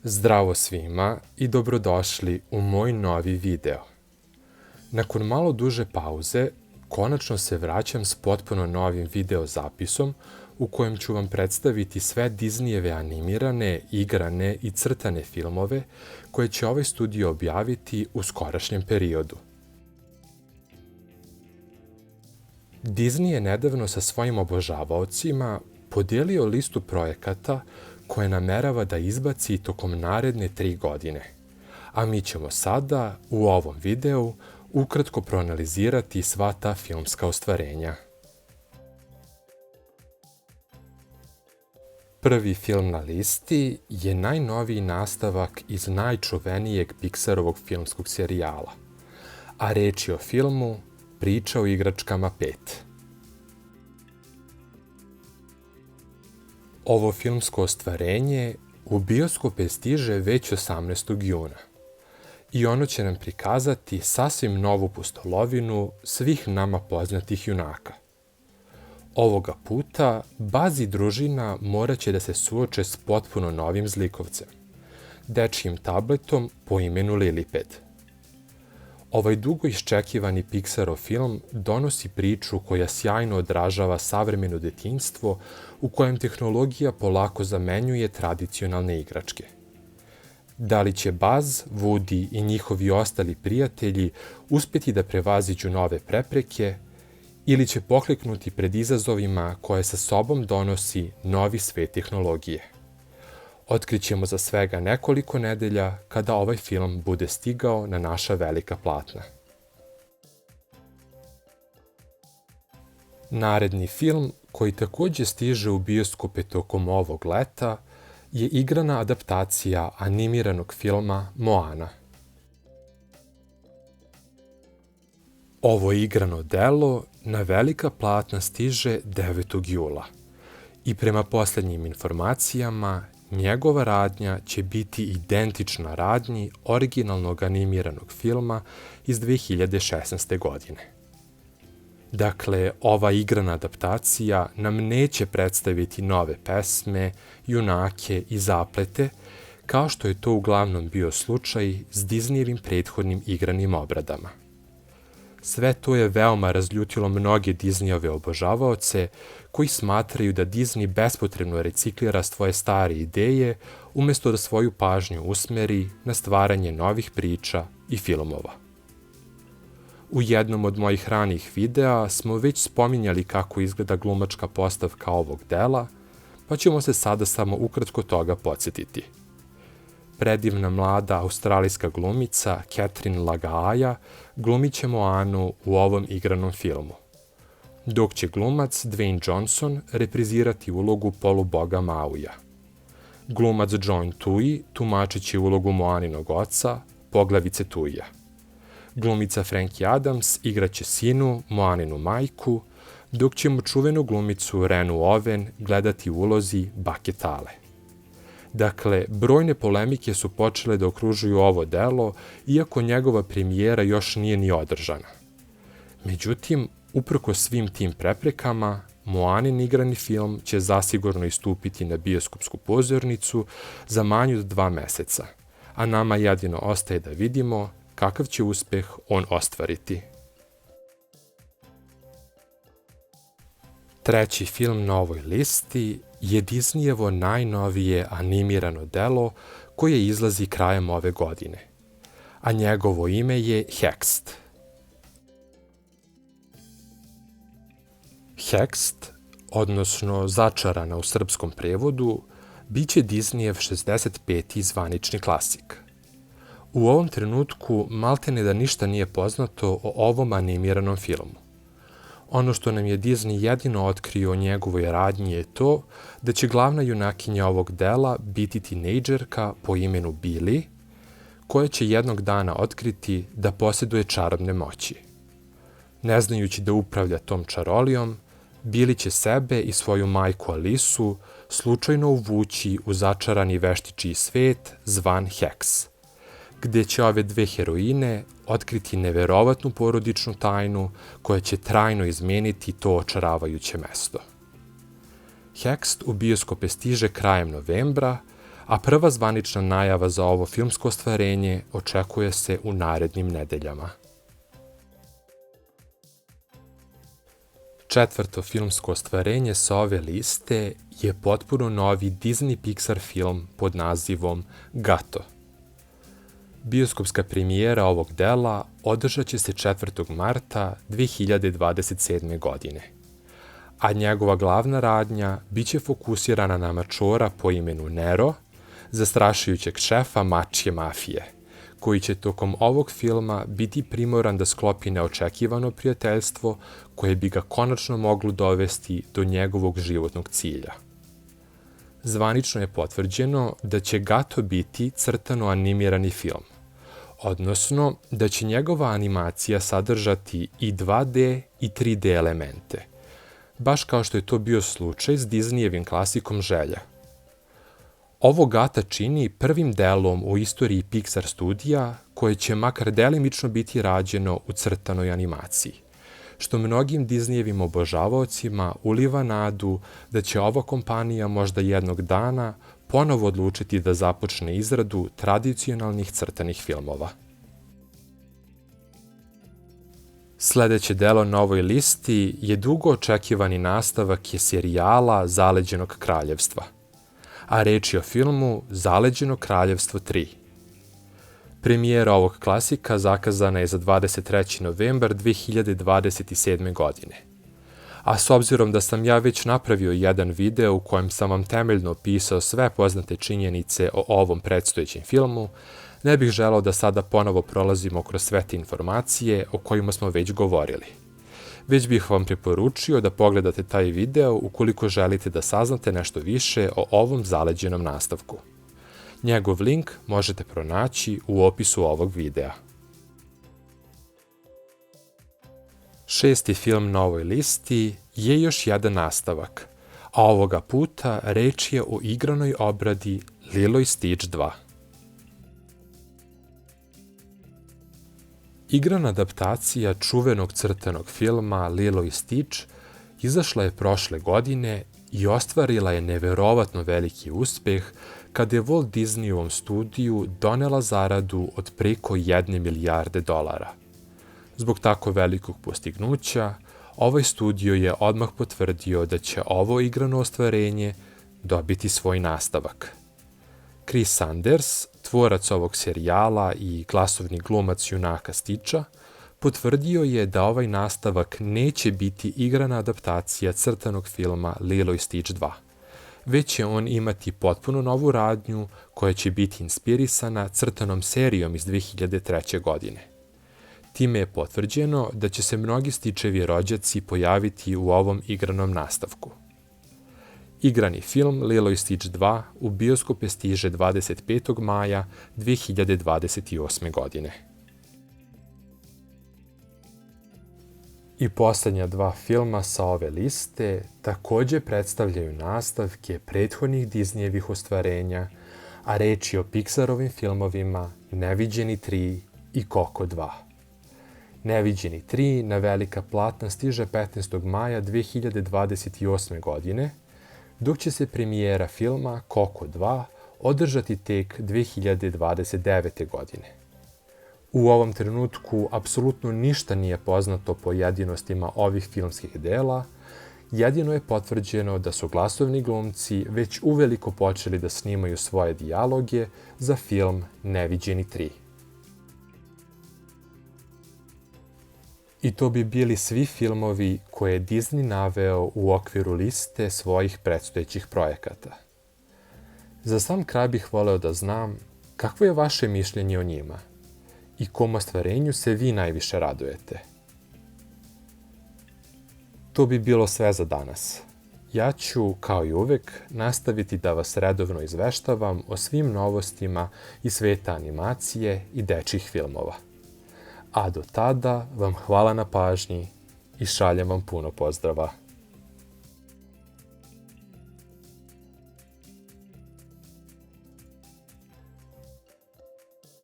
Zdravo svima i dobrodošli u moj novi video. Nakon malo duže pauze, konačno se vraćam s potpuno novim video zapisom u kojem ću vam predstaviti sve Disneyjeve animirane, igrane i crtane filmove koje će ovaj studio objaviti u skorašnjem periodu. Disney je nedavno sa svojim obožavaocima podelio listu projekata koje namerava da izbaci tokom naredne 3 godine, a mi ćemo sada, u ovom videu, ukratko proanalizirati sva ta filmska ostvarenja. Prvi film na listi je najnoviji nastavak iz najčuvenijeg Pixarovog filmskog serijala, a reč je o filmu Priča o igračkama 5. Ovo filmsko ostvarenje u bioskope stiže već 18. juna i ono će nam prikazati sasvim novu pustolovinu svih nama poznatih junaka. Ovoga puta Buzz i družina morat će da se suoče s potpuno novim zlikovcem, dečijim tabletom po imenu Liliped. Ovaj dugo iščekivani Pixarov film donosi priču koja sjajno odražava savremeno detinjstvo u kojem tehnologija polako zamenjuje tradicionalne igračke. Da li će Buzz, Woody i njihovi ostali prijatelji uspjeti da prevaziđu nove prepreke ili će pokleknuti pred izazovima koje sa sobom donosi novi svet tehnologije? Otkrićemo za svega nekoliko nedelja kada ovaj film bude stigao na naša velika platna. Naredni film, koji takođe stiže u bioskope tokom ovog leta, je igrana adaptacija animiranog filma Moana. Ovo igrano delo na velika platna stiže 9. jula i prema poslednjim informacijama njegova radnja će biti identična radnji originalnog animiranog filma iz 2016. godine. Dakle, ova igrana adaptacija nam neće predstaviti nove pesme, junake i zaplete, kao što je to uglavnom bio slučaj s Disneyjevim prethodnim igranim obradama. Sve to je veoma razljutilo mnoge Disneyjeve obožavaoce koji smatraju da Disney bespotrebno reciklira svoje stare ideje umjesto da svoju pažnju usmeri na stvaranje novih priča i filmova. U jednom od mojih ranijih videa smo već spominjali kako izgleda glumačka postavka ovog dela, pa ćemo se sada samo ukratko toga podsjetiti. Predivna mlada australijska glumica Catherine Lagaaja glumit će Moanu u ovom igranom filmu, dok će glumac Dwayne Johnson reprizirati ulogu poluboga Mauja. Glumac John Tui tumačit će ulogu Moaninog oca, poglavice Tuija. Glumica Frankie Adams igraće sinu, Moaninu majku, dok ćemo čuvenu glumicu Renu Oven gledati u ulozi bake Tale. Dakle, brojne polemike su počele da okružuju ovo delo, iako njegova premijera još nije ni održana. Međutim, uprkos svim tim preprekama, Moanin igrani film će zasigurno istupiti na bioskopsku pozornicu za manje od 2 meseca, a nama jedino ostaje da vidimo kakav će uspeh on ostvariti. Treći film na ovoj listi je Disneyevo najnovije animirano delo koje izlazi krajem ove godine, a njegovo ime je Hexed. Hexed, odnosno Začarana u srpskom prevodu, bit će Disneyev 65. zvanični klasik. U ovom trenutku maltene da ništa nije poznato o ovom animiranom filmu. Ono što nam je Disney jedino otkrio o njegovoj radnji je to da će glavna junakinja ovog dela biti tinejdžerka po imenu Billy, koja će jednog dana otkriti da posjeduje čarobne moći. Ne znajući da upravlja tom čarolijom, Billy će sebe i svoju majku Alisu slučajno uvući u začarani veštičiji svet zvan Hex, gde će ove dve heroine otkriti neverovatnu porodičnu tajnu koja će trajno izmeniti to očaravajuće mesto. Hexed u bioskope stiže krajem novembra, a prva zvanična najava za ovo filmsko ostvarenje očekuje se u narednim nedeljama. Četvrto filmsko ostvarenje sa ove liste je potpuno novi Disney Pixar film pod nazivom Gato. Bioskopska premijera ovog dela održat će se 4. marta 2027. godine, a njegova glavna radnja biće fokusirana na mačora po imenu Nero, zastrašujućeg šefa mačje mafije, koji će tokom ovog filma biti primoran da sklopi neočekivano prijateljstvo koje bi ga konačno moglo dovesti do njegovog životnog cilja. Zvanično je potvrđeno da će Gato biti crtano animirani film, odnosno da će njegova animacija sadržati i 2D i 3D elemente, baš kao što je to bio slučaj s Disneyevim klasikom Želja. Ovo Gata čini prvim delom u istoriji Pixar studija koje će makar delimično biti rađeno u crtanoj animaciji, što mnogim Disneyevim obožavaocima uliva nadu da će ova kompanija možda jednog dana ponovo odlučiti da započne izradu tradicionalnih crtanih filmova. Sledeće delo na ovoj listi je dugo očekivani nastavak serijala Zaleđenog kraljevstva, a reč je o filmu Zaleđeno kraljevstvo 3. Premijera ovog klasika zakazana je za 23. novembar 2027. godine. A s obzirom da sam ja već napravio jedan video u kojem sam vam temeljno opisao sve poznate činjenice o ovom predstojećem filmu, ne bih želeo da sada ponovo prolazimo kroz sve te informacije o kojima smo već govorili. Već bih vam preporučio da pogledate taj video ukoliko želite da saznate nešto više o ovom zaleđenom nastavku. Njegov link možete pronaći u opisu ovog videa. Šesti film na ovoj listi je još jedan nastavak, a ovoga puta reč je o igranoj obradi Lilo i Stitch 2. Igrana adaptacija čuvenog crtanog filma Lilo i Stitch izašla je prošle godine i ostvarila je neverovatno veliki uspeh kada je Walt Disneyovom studiju donela zaradu od preko $1 milijarde. Zbog tako velikog postignuća, ovaj studio je odmah potvrdio da će ovo igrano ostvarenje dobiti svoj nastavak. Chris Sanders, tvorac ovog serijala i glasovni glumac junaka Stitcha, potvrdio je da ovaj nastavak neće biti igrana adaptacija crtanog filma Lilo i Stitch 2, već će on imati potpuno novu radnju koja će biti inspirisana crtanom serijom iz 2003. godine. Time je potvrđeno da će se mnogi Stitchevi rođaci pojaviti u ovom igranom nastavku. Igrani film Lilo i Stitch 2 u bioskope stiže 25. maja 2028. godine. I poslednja dva filma sa ove liste takođe predstavljaju nastavke prethodnih Disneyevih ostvarenja, a reč je o Pixarovim filmovima Neviđeni 3 i Coco 2. Neviđeni 3 na velika platna stiže 15. maja 2028. godine, dok će se premijera filma Coco 2 održati tek 2029. godine. U ovom trenutku apsolutno ništa nije poznato o pojedinostima ovih filmskih dela, jedino je potvrđeno da su glasovni glumci već uveliko počeli da snimaju svoje dijaloge za film Neviđeni 3. I to bi bili svi filmovi koje je Disney naveo u okviru liste svojih predstojećih projekata. Za sam kraj bih voleo da znam kakvo je vaše mišljenje o njima i kom ostvarenju se vi najviše radujete. To bi bilo sve za danas. Ja ću, kao i uvek, nastaviti da vas redovno izveštavam o svim novostima iz sveta animacije i dečjih filmova. A do tada vam hvala na pažnji i šaljem vam puno pozdrava.